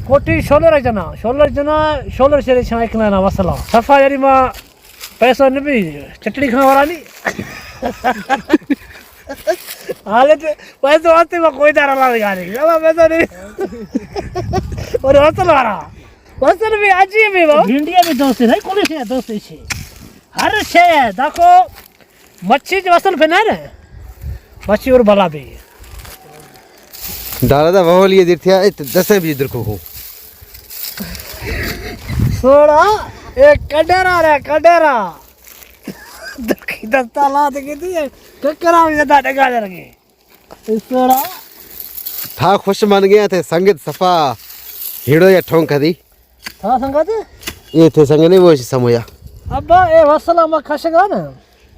कोटी शोलर जना शोलर से छाइकना ना वसला सफा यारी मा पैसा न भी चटनी खा वाला नहीं हाले तो पैसा आते में कोई दारा ला गाने अब पैसा नहीं और वसल भी अजीब है वो भिंडिया भी दोस्त है कोई से दोस्त है हर शे देखो मच्छी जो वसल पे ना मच्छी और भला भी दादा वो लिए दिखया 10 बजे इधर को हो सोड़ा एक कडेरा रे कडेरा दखी दस्ता ला दे के दिए ककरा में ज्यादा डगा लगे सोड़ा था खुश मान गया थे संगीत सफा हिड़ो या ठोंक दी था संगत ये थे संग नहीं वो समोया अब ए वसला में खशगा ना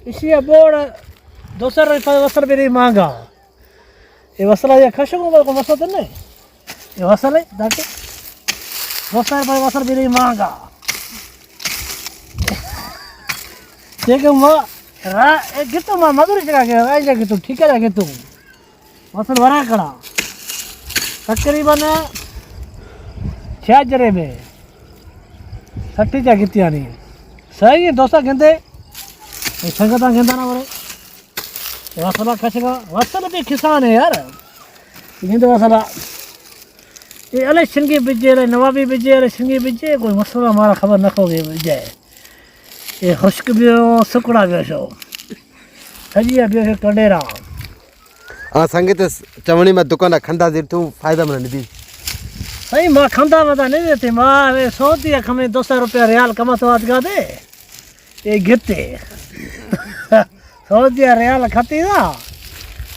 इसी बोर्ड 200 रुपए वसल भी महंगा ये वसला ये खशगो को वसल तो नहीं ये वसल है दाटे 200 रुपए वसल भी महंगा देखो मां रा एक गितो मां मधुर जगह के आई जगह तू ठीक है जगह तू वसल वरा कड़ा तकरीबन 6 जरे में 60 जा कितिया नहीं सही है दोस्ता गेंदे संगता गेंदा ना बोले वसला खशगा वसल भी किसान है यार गेंदे वसला ये अले सिंगी बिजे अले नवाबी बिजे अले सिंगी बिजे कोई मसला हमारा खबर न खोगे बिजे ये खुश्क भी सुकड़ा भी शो सजिया भी कडेरा आ संगीत चवणी में दुकान खंदा दे तू फायदा मन दी सही मां खंदा मदा नहीं देते मां वे 100 दिया खमे 200 रुपया रियाल कमा तो आज गा दे ये गिरते 100 दिया रियाल खाती ना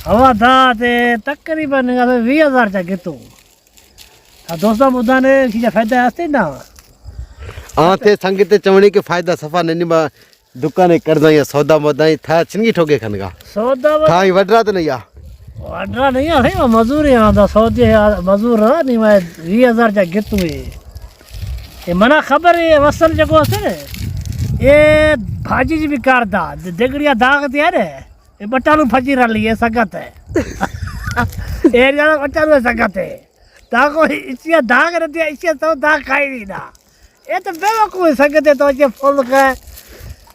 हवा दा ते तकरीबन 20000 चा गितो दोस्तों मुद्दा ने चीज़ फायदा आते ना आते संगीत चवणी के फायदा सफा ननी बा दुकान कर दई सौदा मोदा था छिनगी ठोके खनगा सौदा था वडरा तो नहीं आ वडरा नहीं आ है मजदूर है आदा सौदे मजदूर नहीं मैं 20000 जा गितु ये मना खबर है वसल जगो से ये भाजी जी भी करदा देगड़िया दाग दिया रे ये बटालू फजी रली है सकत है एरिया में बटालू सकत है ताको इसिया दाग रे दिया इसिया तो दाग खाई नहीं ना ये तो बेवकूफ सकत है तो ये फल का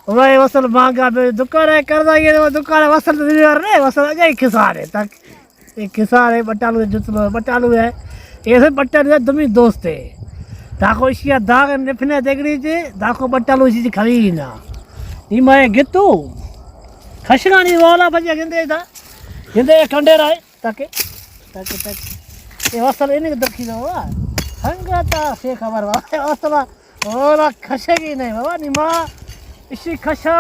भाई वसल महंगा दुकान है कर ये दुकान वसल रे वसल अजय किसान है तक ये किसान है बटालू जुतलो बटालू है ऐसे बटालू है तुम दोस्त है ताको इसिया दाग निफने देगड़ी जे ताको बटालू इसी खरी ना नी मैं गितू खशगानी वाला भजिया गिंदे कंडेरा है ताके ताके ताके ये वसल इन्हें दखी दो हंगाता से खबर वसला ओला खशगी नहीं बाबा नी मां इसी खशा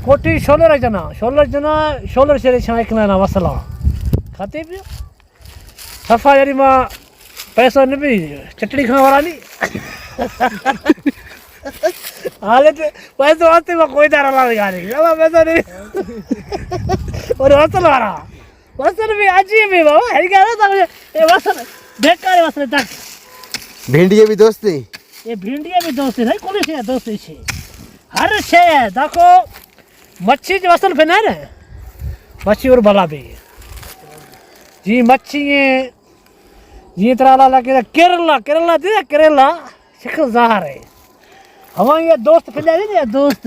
कोटी शोलर जना शोलर से छाइकना ना वसला खाते भी सफा यारी मां पैसा न भी चटनी खा वाला नहीं हाले तो पैसा आते में कोई दारा ला गाने अब पैसा नहीं और वसल भी अजीब है बाबा है क्या ना ये वसल बेकार है वसल तक भिंडिया भी दोस्त है ये भिंडिया भी दोस्त है कोई से दोस्त है हर शे देखो मच्छी जो वसल पे ना मच्छी और भला भी जी मच्छी जी तरह लगे केरला दे केरला शिखर जहर है हमारे ये दोस्त फिलहाल ये दोस्त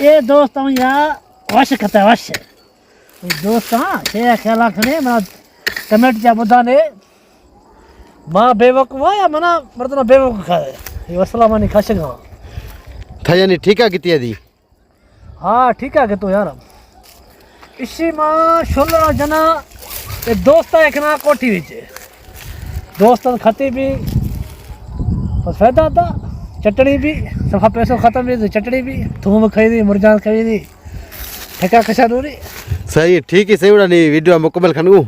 ये दोस्त हम यहाँ वश खता वश दोस्त हाँ छे खेला खड़े मना टमाट जा बुधा ने माँ बेवकूफ या मना मर्दना बेवकूफ खा ये वसला मानी खाशगा था यानी ठीक है कितनी दी हाँ ठीक है तो यार इसी माँ 16 जना ये दोस्त है ना कोठी विच दोस्त खाते भी फायदा था चटनी भी सफा पैसों खत्म भी चटनी भी थूम खरीदी मुरझान खरीदी ठेका कशा दूरी सही ठीक है सही उड़ा नहीं वीडियो मुकम्मल खनगू